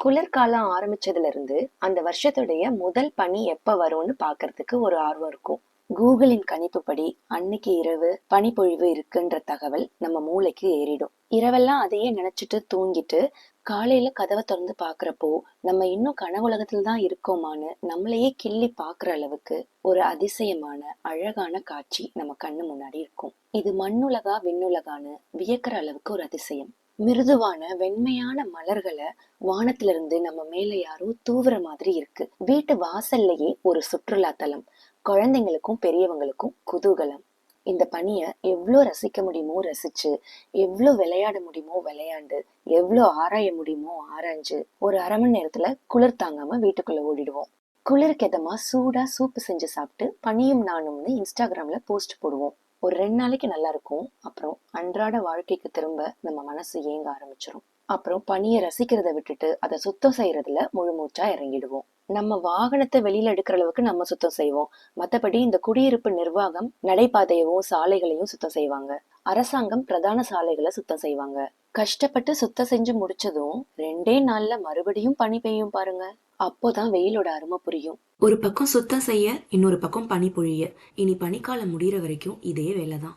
குளிர்காலம் ஆரம்பிச்சதுல இருந்து அந்த வருஷத்துடைய முதல் பனி எப்ப வரும்னு பாக்குறதுக்கு ஒரு ஆர்வம் இருக்கும். கூகுளின் கணிப்புப்படி அன்னைக்கு இரவு பனிப்பொழிவு இருக்குன்ற தகவல் நம்ம மூளைக்கு ஏறிடும். இரவெல்லாம் அதையே நினைச்சிட்டு தூங்கிட்டு காலையில கதவை திறந்து பாக்குறப்போ நம்ம இன்னும் கனவுலகத்துல தான் இருக்கோமான்னு நம்மளையே கிள்ளி பாக்குற அளவுக்கு ஒரு அதிசயமான அழகான காட்சி நம்ம கண்ணு முன்னாடி இருக்கும். இது மண்ணுலகா விண்ணுலகான்னு வியக்கிற அளவுக்கு ஒரு அதிசயம். மிருதுவான வெண்மையான மலர்களை வானத்துல இருந்து நம்ம மேல யாரோ தூவுற மாதிரி இருக்கு. வீட்டு வாசல்லையே ஒரு சுற்றுலா தலம். குழந்தைங்களுக்கும் பெரியவங்களுக்கும் குதூகலம். இந்த பனிய எவ்வளோ ரசிக்க முடியுமோ ரசிச்சு, எவ்வளோ விளையாட முடியுமோ விளையாண்டு, எவ்வளோ ஆராய முடியுமோ ஆராய்ஞ்சு ஒரு அரை மணி நேரத்துல குளிர் தாங்காம வீட்டுக்குள்ள ஓடிடுவோம். குளிருக்கு எதமா சூடா சூப்பு செஞ்சு சாப்பிட்டு பனியும் நானும்னு இன்ஸ்டாகிராம்ல போஸ்ட் போடுவோம். ஒரு 2 நாளைக்கு நல்லா இருக்கும். அப்புறம் அன்றாட வாழ்க்கைக்கு திரும்ப நம்ம மனசு ஏங்க ஆரம்பிச்சிரும். அப்புறம் பனியை ரசிக்கிறத விட்டுட்டு அதை சுத்தம் செய்யறதுல முழு மூச்சா இறங்கிடுவோம். நம்ம வாகனத்தை வெளியில எடுக்கிற அளவுக்கு நம்ம சுத்தம் செய்வோம். மத்தபடி இந்த குடியிருப்பு நிர்வாகம் நடைபாதையவும் சாலைகளையும் சுத்தம் செய்வாங்க. அரசாங்கம் பிரதான சாலைகளை சுத்தம் செய்வாங்க. கஷ்டப்பட்டு சுத்தம் செஞ்சு முடிச்சதும் 2 நாள்ல மறுபடியும் பனி பெய்யும் பாருங்க. அப்போதான் வெயிலோட அருமை புரியும். ஒரு பக்கம் சுத்தம் செய்ய, இன்னொரு பக்கம் பனி பொழிய. இனி பனிக்காலம் முடிகிற வரைக்கும் இதே வேலைதான்.